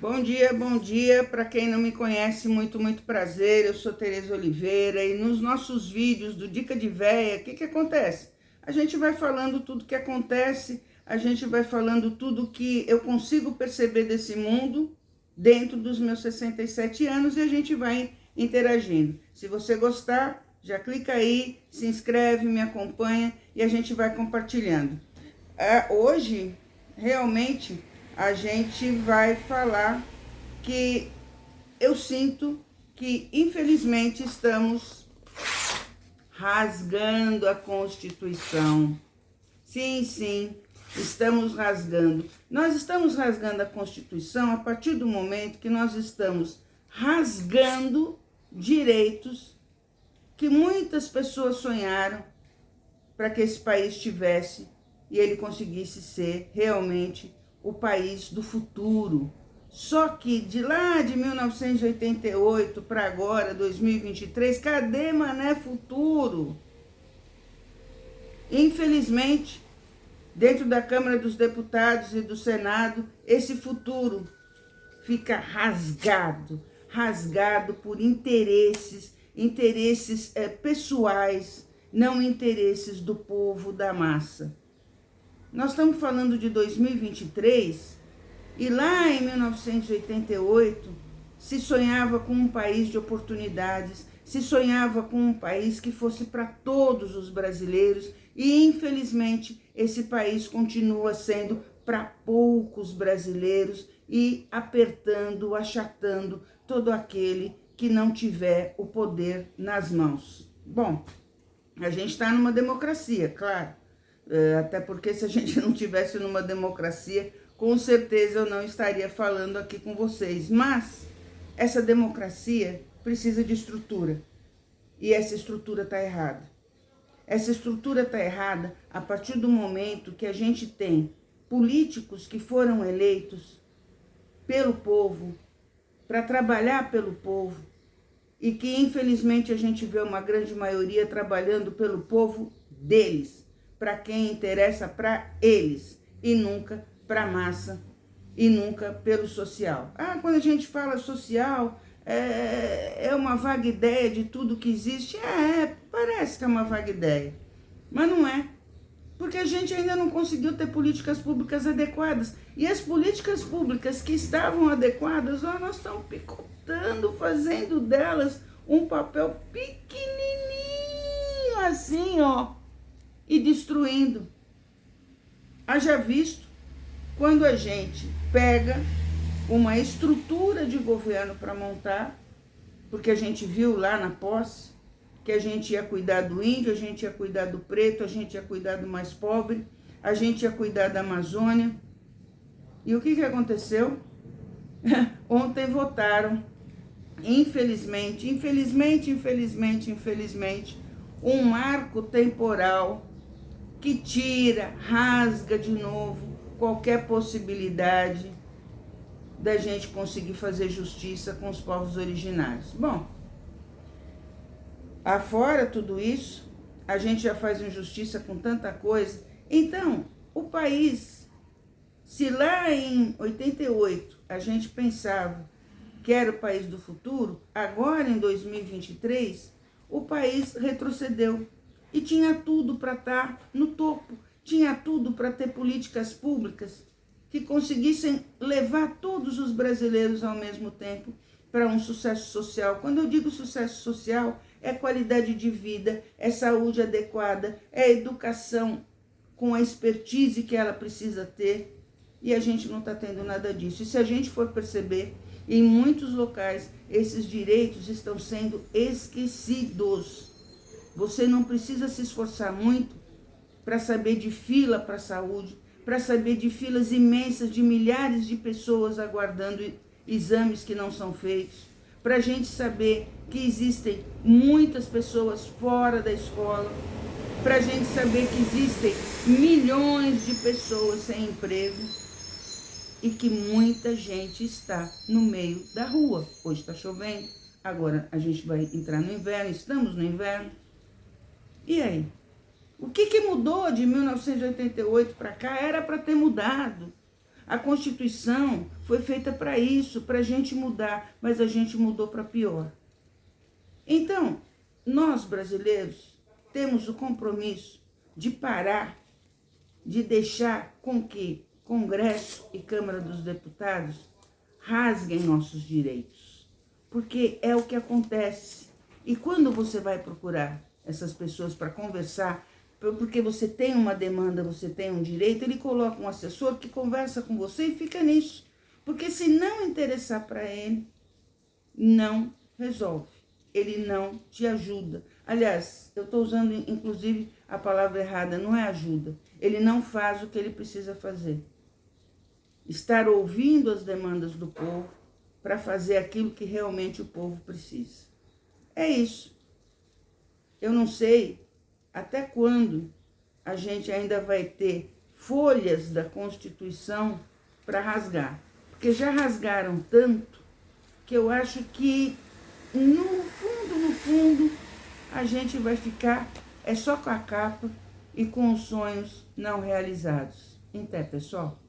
Bom dia, bom dia. Para quem não me conhece, muito prazer. Eu sou Tereza Oliveira e nos nossos vídeos do Dica de Véia, o que acontece? A gente vai falando tudo que acontece, a gente vai falando tudo que eu consigo perceber desse mundo dentro dos meus 67 anos e a gente vai interagindo. Se você gostar, já clica aí, se inscreve, me acompanha e a gente vai compartilhando. Hoje, realmente, a gente vai falar que eu sinto que, infelizmente, estamos rasgando a Constituição. Sim, estamos rasgando. Nós estamos rasgando a Constituição a partir do momento que nós estamos rasgando direitos que muitas pessoas sonharam para que esse país tivesse e ele conseguisse ser realmente o país do futuro. Só que de lá de 1988 para agora, 2023, cadê mané futuro? Infelizmente, dentro da Câmara dos Deputados e do Senado, esse futuro fica rasgado por interesses pessoais, não interesses do povo, da massa. Nós estamos falando de 2023 e lá em 1988 se sonhava com um país de oportunidades, se sonhava com um país que fosse para todos os brasileiros e infelizmente esse país continua sendo para poucos brasileiros e apertando, achatando todo aquele que não tiver o poder nas mãos. Bom, a gente está numa democracia, claro. Até porque se a gente não tivesse numa democracia, com certeza eu não estaria falando aqui com vocês. Mas essa democracia precisa de estrutura. E essa estrutura está errada. Essa estrutura está errada a partir do momento que a gente tem políticos que foram eleitos pelo povo, para trabalhar pelo povo, e que infelizmente a gente vê uma grande maioria trabalhando pelo povo deles, para quem interessa para eles, e nunca para a massa, e nunca pelo social. Quando a gente fala social, é uma vaga ideia de tudo que existe. Parece que é uma vaga ideia, mas não é. Porque a gente ainda não conseguiu ter políticas públicas adequadas. E as políticas públicas que estavam adequadas, nós estamos picotando, fazendo delas um papel pequenininho assim, e destruindo. Haja visto quando a gente pega uma estrutura de governo para montar, porque a gente viu lá na posse que a gente ia cuidar do índio, a gente ia cuidar do preto, a gente ia cuidar do mais pobre, a gente ia cuidar da Amazônia. E o que aconteceu? Ontem votaram, infelizmente, um marco temporal que tira, rasga de novo qualquer possibilidade da gente conseguir fazer justiça com os povos originários. Bom, afora tudo isso, a gente já faz injustiça com tanta coisa. Então, o país, se lá em 88 a gente pensava que era o país do futuro, agora em 2023, o país retrocedeu. E tinha tudo para estar no topo, tinha tudo para ter políticas públicas que conseguissem levar todos os brasileiros ao mesmo tempo para um sucesso social. Quando eu digo sucesso social, é qualidade de vida, é saúde adequada, é educação com a expertise que ela precisa ter. E a gente não está tendo nada disso. E se a gente for perceber, em muitos locais, esses direitos estão sendo esquecidos. Você não precisa se esforçar muito para saber de fila para a saúde, para saber de filas imensas de milhares de pessoas aguardando exames que não são feitos, para a gente saber que existem muitas pessoas fora da escola, para a gente saber que existem milhões de pessoas sem emprego e que muita gente está no meio da rua. Hoje está chovendo, agora a gente vai entrar no inverno, estamos no inverno. E aí? O que mudou de 1988 para cá? Era para ter mudado. A Constituição foi feita para isso, para a gente mudar, mas a gente mudou para pior. Então, nós brasileiros temos o compromisso de parar, de deixar com que Congresso e Câmara dos Deputados rasguem nossos direitos, porque é o que acontece. E quando você vai procurar essas pessoas para conversar, porque você tem uma demanda, você tem um direito, ele coloca um assessor que conversa com você e fica nisso. Porque se não interessar para ele, não resolve. Ele não te ajuda. Aliás, eu estou usando inclusive a palavra errada, não é ajuda. Ele não faz o que ele precisa fazer. Estar ouvindo as demandas do povo para fazer aquilo que realmente o povo precisa. É isso. Eu não sei até quando a gente ainda vai ter folhas da Constituição para rasgar. Porque já rasgaram tanto que eu acho que, no fundo, a gente vai ficar só com a capa e com os sonhos não realizados. Até, pessoal?